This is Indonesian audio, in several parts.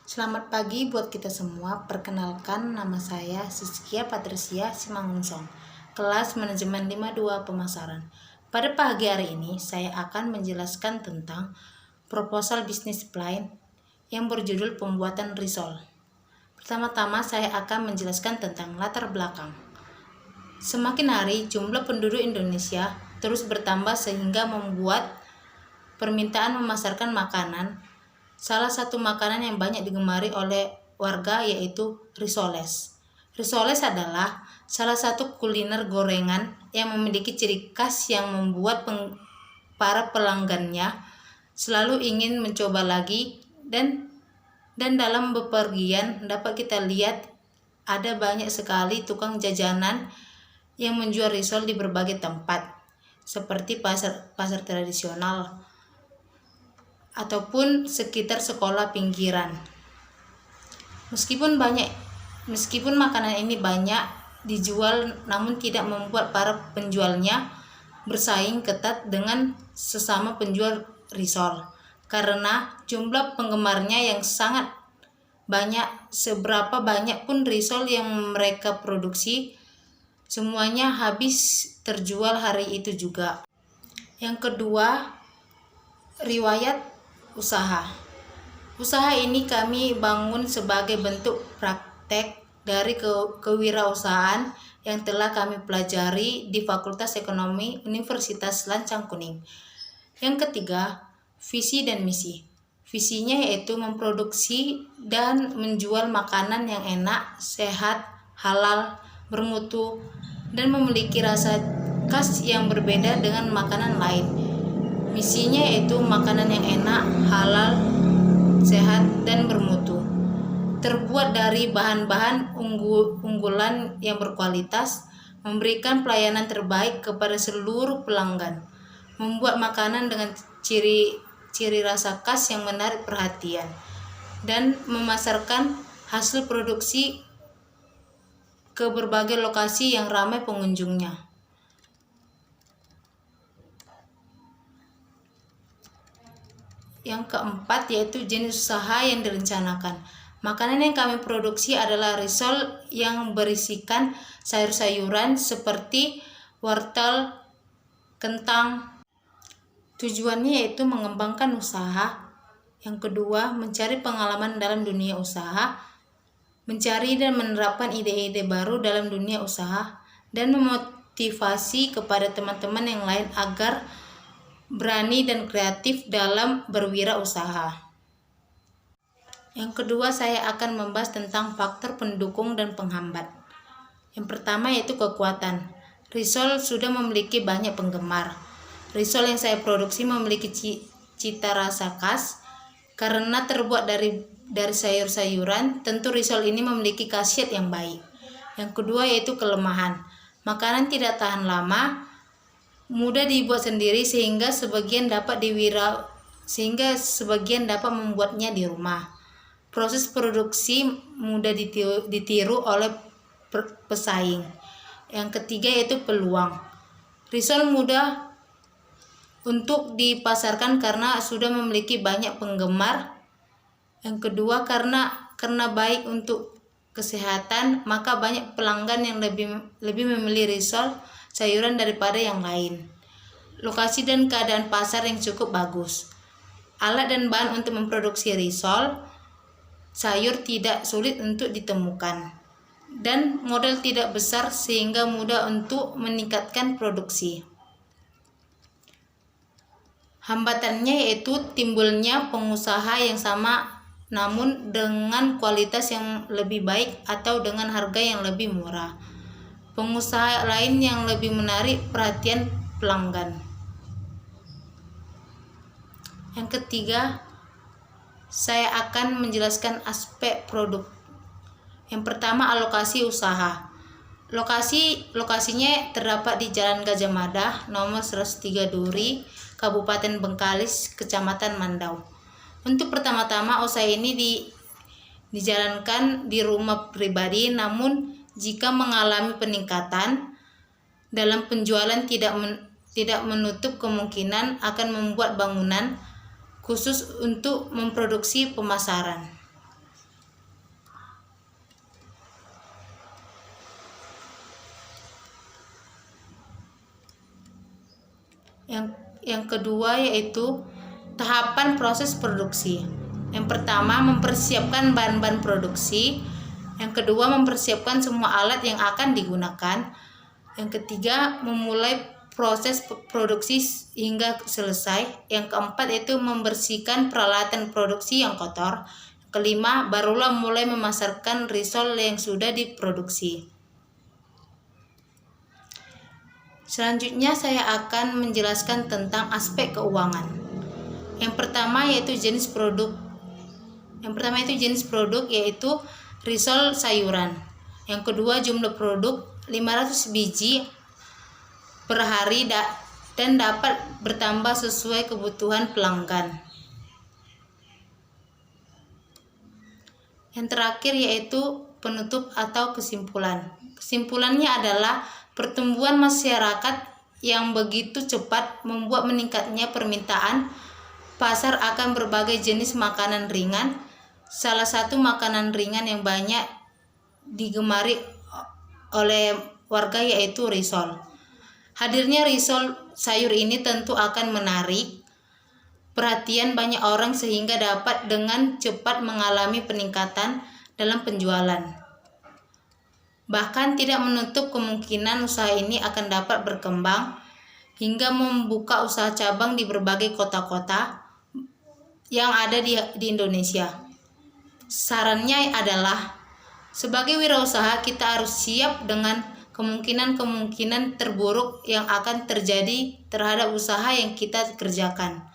Selamat pagi buat kita semua. Perkenalkan, nama saya Siskia Patricia Simangunsong, kelas manajemen 52 pemasaran. Pada pagi hari ini saya akan menjelaskan tentang proposal bisnis plan yang berjudul pembuatan risol. Pertama-tama saya akan menjelaskan tentang latar belakang. Semakin hari jumlah penduduk Indonesia terus bertambah sehingga membuat permintaan memasarkan makanan. Salah satu makanan yang banyak digemari oleh warga yaitu risoles. Risoles adalah salah satu kuliner gorengan yang memiliki ciri khas yang membuat para pelanggannya selalu ingin mencoba lagi, dan dalam bepergian dapat kita lihat ada banyak sekali tukang jajanan yang menjual risol di berbagai tempat seperti pasar tradisional ataupun sekitar sekolah pinggiran. Meskipun makanan ini banyak dijual, namun tidak membuat para penjualnya bersaing ketat dengan sesama penjual risol, karena jumlah penggemarnya yang sangat banyak. Seberapa banyak pun risol yang mereka produksi, semuanya habis terjual hari itu juga. Yang kedua, riwayat usaha. Usaha ini kami bangun sebagai bentuk praktek dari kewirausahaan yang telah kami pelajari di Fakultas Ekonomi Universitas Lancang Kuning. Yang ketiga, visi dan misi. Visinya yaitu memproduksi dan menjual makanan yang enak, sehat, halal, bermutu, dan memiliki rasa khas yang berbeda dengan makanan lain. Misinya yaitu makanan yang enak, halal, sehat, dan bermutu, terbuat dari bahan-bahan unggulan yang berkualitas, memberikan pelayanan terbaik kepada seluruh pelanggan, membuat makanan dengan ciri rasa khas yang menarik perhatian, dan memasarkan hasil produksi ke berbagai lokasi yang ramai pengunjungnya. Yang keempat yaitu jenis usaha yang direncanakan. Makanan yang kami produksi adalah risol yang berisikan sayur-sayuran seperti wortel, kentang. Tujuannya yaitu mengembangkan usaha. Yang kedua, mencari pengalaman dalam dunia usaha, mencari dan menerapkan ide-ide baru dalam dunia usaha, dan memotivasi kepada teman-teman yang lain agar berani dan kreatif dalam berwirausaha. Yang kedua, saya akan membahas tentang faktor pendukung dan penghambat. Yang pertama yaitu kekuatan. Risol sudah memiliki banyak penggemar. Risol yang saya produksi memiliki cita rasa khas karena terbuat dari sayur-sayuran. Tentu risol ini memiliki khasiat yang baik. Yang kedua yaitu kelemahan. Makanan tidak tahan lama, mudah dibuat sendiri sehingga sebagian dapat membuatnya di rumah. Proses produksi mudah ditiru oleh pesaing. Yang ketiga yaitu peluang. Risol mudah untuk dipasarkan karena sudah memiliki banyak penggemar. Yang kedua, karena baik untuk kesehatan, maka banyak pelanggan yang lebih memilih risol sayuran daripada yang lain. Lokasi dan keadaan pasar yang cukup bagus. Alat dan bahan untuk memproduksi risol sayur tidak sulit untuk ditemukan, dan modal tidak besar sehingga mudah untuk meningkatkan produksi. Hambatannya yaitu timbulnya pengusaha yang sama namun dengan kualitas yang lebih baik atau dengan harga yang lebih murah. Pengusaha lain yang lebih menarik perhatian pelanggan. Yang ketiga, saya akan menjelaskan aspek produk. Yang pertama, alokasi usaha. Lokasinya terdapat di Jalan Gajah Mada, nomor 103 Duri, Kabupaten Bengkalis, Kecamatan Mandau. Untuk pertama-tama usaha ini dijalankan di rumah pribadi, namun jika mengalami peningkatan dalam penjualan tidak menutup kemungkinan akan membuat bangunan khusus untuk memproduksi pemasaran. Yang kedua yaitu tahapan proses produksi. Yang pertama, mempersiapkan bahan-bahan produksi. Yang kedua, mempersiapkan semua alat yang akan digunakan. Yang ketiga, memulai proses produksi hingga selesai. Yang keempat yaitu membersihkan peralatan produksi yang kotor. Kelima, barulah mulai memasarkan risol yang sudah diproduksi. Selanjutnya saya akan menjelaskan tentang aspek keuangan. Yang pertama yaitu jenis produk. Yaitu risol sayuran. Yang kedua, jumlah produk 500 biji per hari dan dapat bertambah sesuai kebutuhan pelanggan. Yang terakhir yaitu penutup atau kesimpulan. Kesimpulannya adalah pertumbuhan masyarakat yang begitu cepat membuat meningkatnya permintaan pasar akan berbagai jenis makanan ringan. Salah satu makanan ringan yang banyak digemari oleh warga yaitu risol. Hadirnya risol sayur ini tentu akan menarik perhatian banyak orang sehingga dapat dengan cepat mengalami peningkatan dalam penjualan. Bahkan tidak menutup kemungkinan usaha ini akan dapat berkembang hingga membuka usaha cabang di berbagai kota-kota yang ada di Indonesia. Sarannya adalah, sebagai wirausaha kita harus siap dengan kemungkinan-kemungkinan terburuk yang akan terjadi terhadap usaha yang kita kerjakan.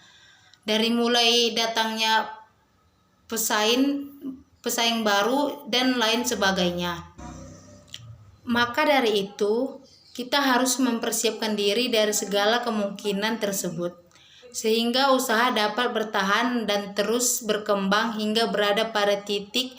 Dari mulai datangnya pesaing baru dan lain sebagainya. Maka dari itu, kita harus mempersiapkan diri dari segala kemungkinan tersebut, sehingga usaha dapat bertahan dan terus berkembang hingga berada pada titik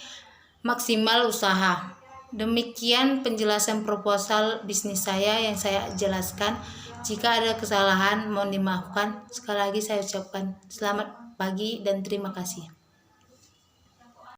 maksimal usaha. Demikian penjelasan proposal bisnis saya yang saya jelaskan. Jika ada kesalahan, mohon dimaafkan. Sekali lagi saya ucapkan selamat pagi dan terima kasih.